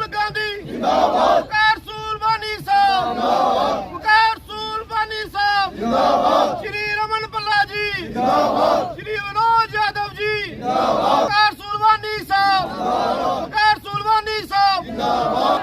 गांधी जिंदाबाद, वकार बानी साहब जिंदाबाद, वकार बानी साहब जिंदाबाद, श्री रमन पल्ला जी जिंदाबाद, श्री मनोज यादव जी जिंदाबाद, वकार बानी साहब जिंदाबाद, वकार बानी साहब जिंदाबाद,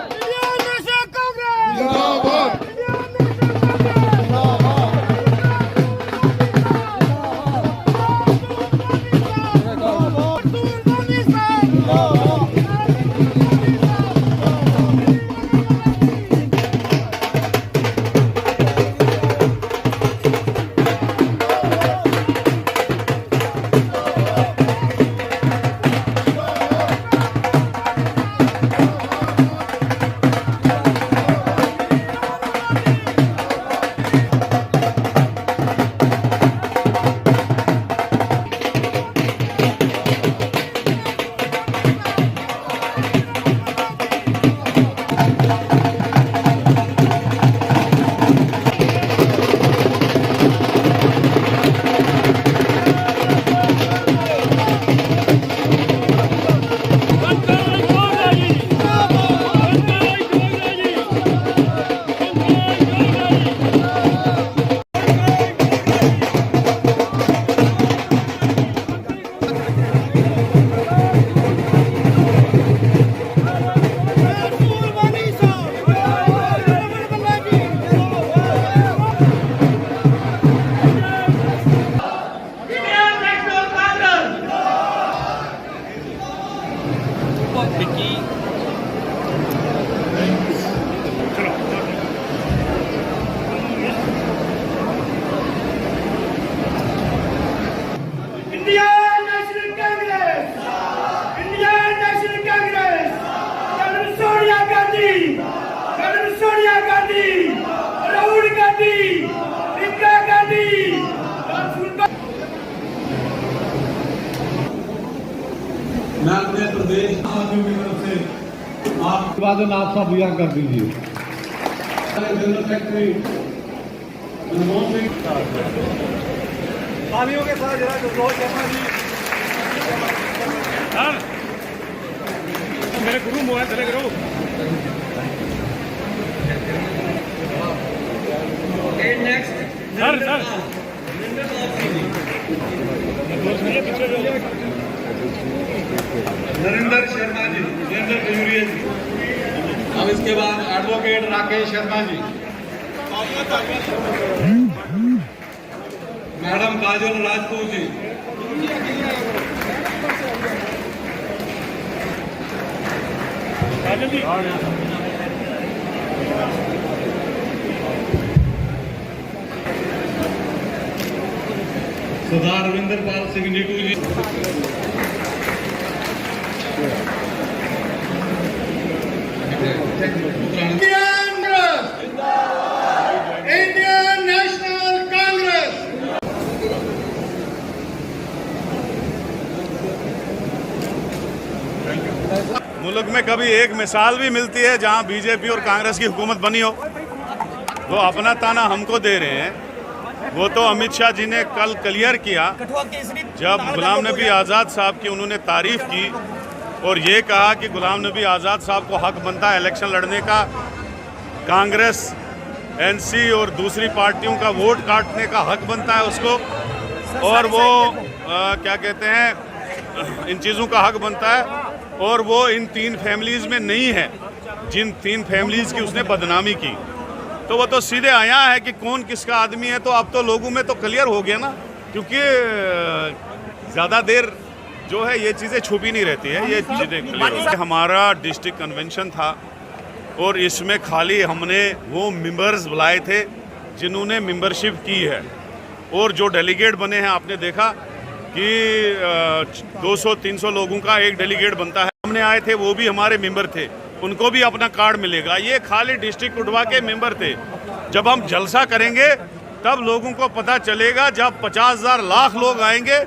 इंडियन नेशनल कांग्रेस जिंदाबाद, सोनिया गांधी, राहुल गांधी, प्रियंका गांधी, मैं अपने प्रदेश साथियों की तरफ से आप वादन आप सब बयान कर दीजिए। जनरल सेक्रेटरी मनमोहन सिंह साथियों के साथ जरा शर्मा जी मेरे गुरु मोबाइल चले करो सर नरेंद्र शर्मा जी, नरेंद्र खजूरिया जी, अब इसके बाद एडवोकेट राकेश शर्मा जी, मैडम काजल राजपूत जी, सरदार रविंदर पाल सिंह नीटू जी, इंडियन नेशनल कांग्रेस। मुल्क में कभी एक मिसाल भी मिलती है जहां बीजेपी और कांग्रेस की हुकूमत बनी हो। वो अपना ताना हमको दे रहे हैं। वो तो अमित शाह जी ने कल क्लियर किया जब गुलाम नबी आज़ाद साहब की उन्होंने तारीफ की और ये कहा कि गुलाम नबी आज़ाद साहब को हक बनता है इलेक्शन लड़ने का, कांग्रेस एनसी और दूसरी पार्टियों का वोट काटने का हक बनता है उसको, और वो क्या कहते हैं इन चीज़ों का हक बनता है, और वो इन तीन फैमिलीज़ में नहीं है जिन तीन फैमिलीज़ की उसने बदनामी की। तो वो तो सीधे आया है कि कौन किसका आदमी है। तो अब तो लोगों में तो क्लियर हो गया ना, क्योंकि ज़्यादा देर जो है ये चीज़ें छुपी नहीं रहती है, ये चीज़ें क्लियर हो गई। हमारा डिस्ट्रिक्ट कन्वेंशन था और इसमें खाली हमने वो मेंबर्स बुलाए थे जिन्होंने मेंबरशिप की है, और जो डेलीगेट बने हैं आपने देखा कि 200-300 लोगों का एक डेलीगेट बनता है। हमने आए थे वो भी हमारे मेंबर थे, उनको भी अपना कार्ड मिलेगा। ये खाली डिस्ट्रिक्ट उठवा के मेंबर थे। जब हम जलसा करेंगे तब लोगों को पता चलेगा, जब 50,000 लाख लोग आएंगे,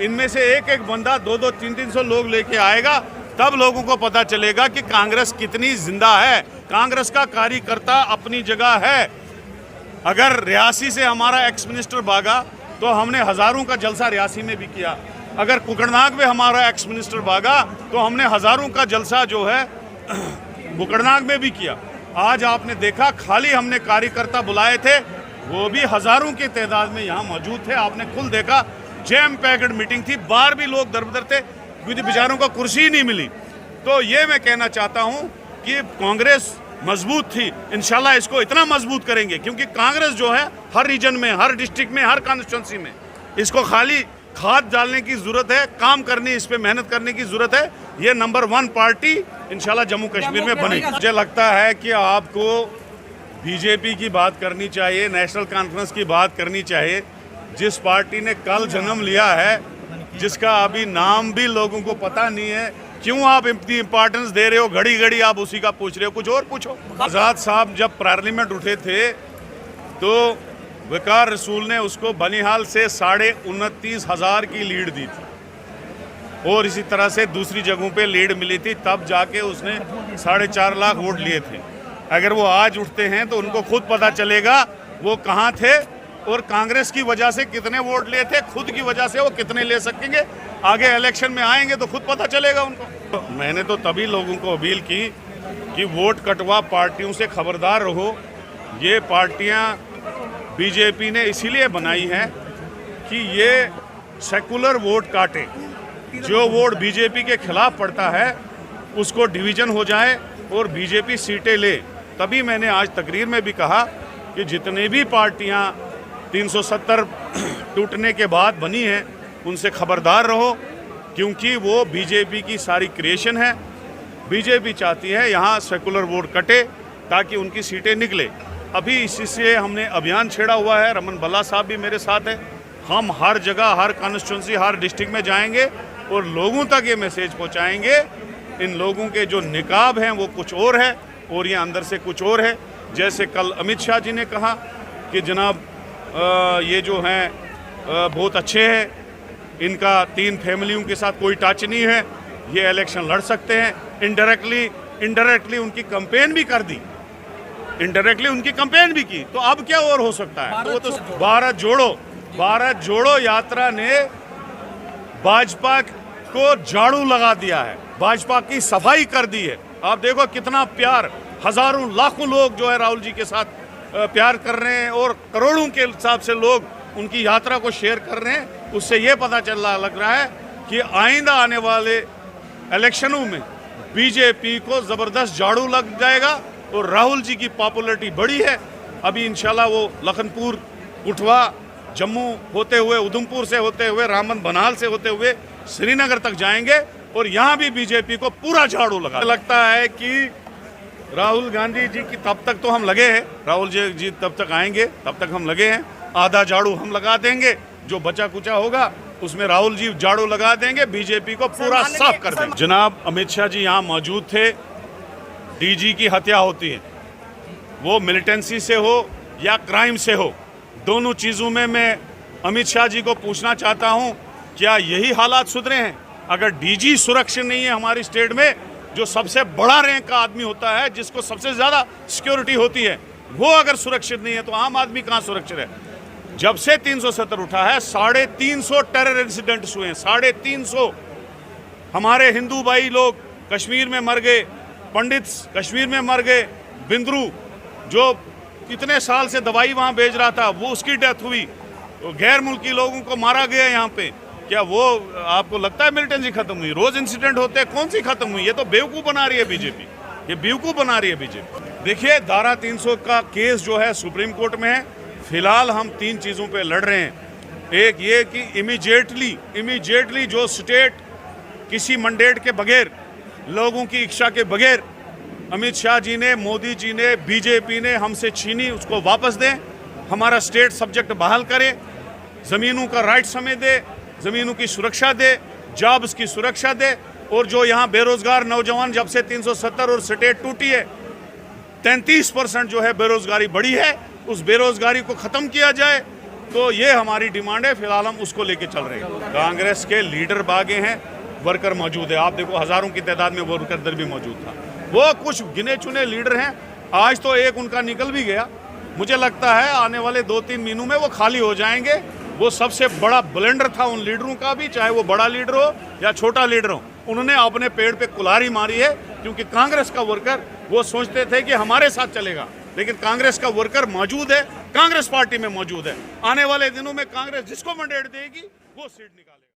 इनमें से एक एक बंदा 200, 300 लोग लेके आएगा, तब लोगों को पता चलेगा कि कांग्रेस कितनी जिंदा है। कांग्रेस का कार्यकर्ता अपनी जगह है। अगर रियासी से हमारा एक्स मिनिस्टर भागा तो हमने हज़ारों का जलसा रियासी में भी किया। अगर कुकड़नाग में हमारा एक्स मिनिस्टर भागा तो हमने हज़ारों का जलसा जो है कुकड़नाग में भी किया। आज आपने देखा खाली हमने कार्यकर्ता बुलाए थे, वो भी हजारों की तादाद में यहाँ मौजूद थे। आपने खुद देखा जैम पैक्ड मीटिंग थी, बाहर भी लोग दरबदर थे क्योंकि बेचारों को कुर्सी ही नहीं मिली। तो ये मैं कहना चाहता हूँ कि कांग्रेस मजबूत थी, इंशाल्लाह इसको इतना मजबूत करेंगे क्योंकि कांग्रेस जो है हर रीजन में, हर डिस्ट्रिक्ट में, हर कॉन्स्टिट्यूंसी में, इसको खाली खाद डालने की जरूरत है, काम करनी, इस पे मेहनत करने की जरूरत है। ये नंबर 1 पार्टी इंशाल्लाह जम्मू कश्मीर में बनेगी। मुझे लगता है कि आपको बीजेपी की बात करनी चाहिए, नेशनल कॉन्फ्रेंस की बात करनी चाहिए, जिस पार्टी ने कल जन्म लिया है, जिसका अभी नाम भी लोगों को पता नहीं है। क्यों आप इतनी इंपॉर्टेंस दे रहे हो? घड़ी घड़ी आप उसी का पूछ रहे हो, कुछ और पूछो। आज़ाद साहब जब पार्लियामेंट उठे थे तो वकार रसूल ने उसको बनिहाल से 29,500 की लीड दी थी और इसी तरह से दूसरी जगहों पे लीड मिली थी, तब जाके उसने 4.5 लाख वोट लिए थे। अगर वो आज उठते हैं तो उनको खुद पता चलेगा वो कहाँ थे और कांग्रेस की वजह से कितने वोट लिए थे, खुद की वजह से वो कितने ले सकेंगे। आगे इलेक्शन में आएंगे तो खुद पता चलेगा उनको। मैंने तो तभी लोगों को अपील की कि वोट कटवा पार्टियों से खबरदार रहो। ये पार्टियां बीजेपी ने इसीलिए बनाई हैं कि ये सेकुलर वोट काटे, जो वोट बीजेपी के खिलाफ पड़ता है उसको डिवीजन हो जाए और बीजेपी सीटें ले। तभी मैंने आज तकरीर में भी कहा कि जितनी भी पार्टियां 370 टूटने के बाद बनी हैं उनसे खबरदार रहो, क्योंकि वो बीजेपी की सारी क्रिएशन है। बीजेपी चाहती है यहाँ सेकुलर वोट कटे ताकि उनकी सीटें निकले। अभी इसी से हमने अभियान छेड़ा हुआ है, रमन भल्ला साहब भी मेरे साथ हैं। हम हर जगह, हर कॉन्स्टिट्यूंसी, हर डिस्ट्रिक्ट में जाएंगे और लोगों तक ये मैसेज पहुँचाएंगे। इन लोगों के जो निकाब हैं वो कुछ और है और ये अंदर से कुछ और है। जैसे कल अमित शाह जी ने कहा कि जनाब ये जो हैं बहुत अच्छे हैं, इनका 3 फैमिलियों के साथ कोई टच नहीं है, ये इलेक्शन लड़ सकते हैं। इनडायरेक्टली उनकी कैंपेन भी कर दी, इनडायरेक्टली उनकी कैंपेन भी की, तो अब क्या और हो सकता है। तो वो तो भारत जोड़ो यात्रा ने भाजपा को झाड़ू लगा दिया है, भाजपा की सफाई कर दी है। आप देखो कितना प्यार, हजारों लाखों लोग जो है राहुल जी के साथ प्यार कर रहे हैं और करोड़ों के हिसाब से लोग उनकी यात्रा को शेयर कर रहे हैं। उससे ये पता लग रहा है कि आइंदा आने वाले इलेक्शनों में बीजेपी को जबरदस्त झाड़ू लग जाएगा और राहुल जी की पॉपुलैरिटी बढ़ी है। अभी इंशाल्लाह वो लखनपुर, कुठवा, जम्मू होते हुए, उधमपुर से होते हुए, रामबन बनाल से होते हुए श्रीनगर तक जाएंगे और यहाँ भी बीजेपी को पूरा झाड़ू लगा। लगता है कि राहुल गांधी जी की तब तक तो हम लगे हैं, राहुल जी तब तक आएंगे तब तक हम लगे हैं। आधा झाड़ू हम लगा देंगे, जो बचा कुचा होगा उसमें राहुल जी झाड़ू लगा देंगे, बीजेपी को पूरा साफ कर देंगे। जनाब अमित शाह जी यहाँ मौजूद थे। डीजी की हत्या होती है, वो मिलिटेंसी से हो या क्राइम से हो, दोनों चीज़ों में मैं अमित शाह जी को पूछना चाहता हूँ, क्या यही हालात सुधरे हैं? अगर डीजी सुरक्षित नहीं है हमारी स्टेट में, जो सबसे बड़ा रैंक का आदमी होता है, जिसको सबसे ज़्यादा सिक्योरिटी होती है, वो अगर सुरक्षित नहीं है तो आम आदमी कहाँ सुरक्षित है? जब से 370 उठा है 350 टेरर इंसिडेंट्स हुए हैं, 350। हमारे हिंदू भाई लोग कश्मीर में मर गए, पंडित कश्मीर में मर गए, बिंद्रू जो कितने साल से दवाई वहाँ भेज रहा था वो उसकी डेथ हुई, तो गैर मुल्की लोगों को मारा गया यहाँ पे। क्या वो आपको लगता है मिलिटेंसी खत्म हुई? रोज इंसिडेंट होते हैं, कौन सी खत्म हुई? ये तो बेवकूफ़ बना रही है बीजेपी, ये बेवकूफ़ बना रही है बीजेपी। देखिए धारा 300 का केस जो है सुप्रीम कोर्ट में है। फिलहाल हम 3 चीज़ों पे लड़ रहे हैं। एक ये कि इमीडिएटली जो स्टेट किसी मैंडेट के बगैर, लोगों की इच्छा के बगैर अमित शाह जी ने, मोदी जी ने, बीजेपी ने हमसे छीनी, उसको वापस दें। हमारा स्टेट सब्जेक्ट बहाल करें, ज़मीनों का राइट हमें दे, ज़मीनों की सुरक्षा दे, जॉब्स की सुरक्षा दे। और जो यहाँ बेरोजगार नौजवान, जब से 370 और स्टेट टूटी है 33% जो है बेरोजगारी बढ़ी है, उस बेरोजगारी को ख़त्म किया जाए। तो ये हमारी डिमांड है, फिलहाल हम उसको लेके चल रहे हैं। कांग्रेस के लीडर भागे हैं, वर्कर मौजूद है। आप देखो हज़ारों की तादाद में वो वर्कर दर भी मौजूद था। वो कुछ गिने चुने लीडर हैं, आज तो एक उनका निकल भी गया। मुझे लगता है आने वाले 2-3 महीनों में वो खाली हो जाएंगे। वो सबसे बड़ा ब्लेंडर था उन लीडरों का भी, चाहे वो बड़ा लीडर हो या छोटा लीडर हो। उन्होंने अपने पेड़ पे कुल्हाड़ी मारी है क्योंकि कांग्रेस का वर्कर वो सोचते थे कि हमारे साथ चलेगा, लेकिन कांग्रेस का वर्कर मौजूद है, कांग्रेस पार्टी में मौजूद है। आने वाले दिनों में कांग्रेस जिसको मैंडेट देगी वो सीट निकालेगा।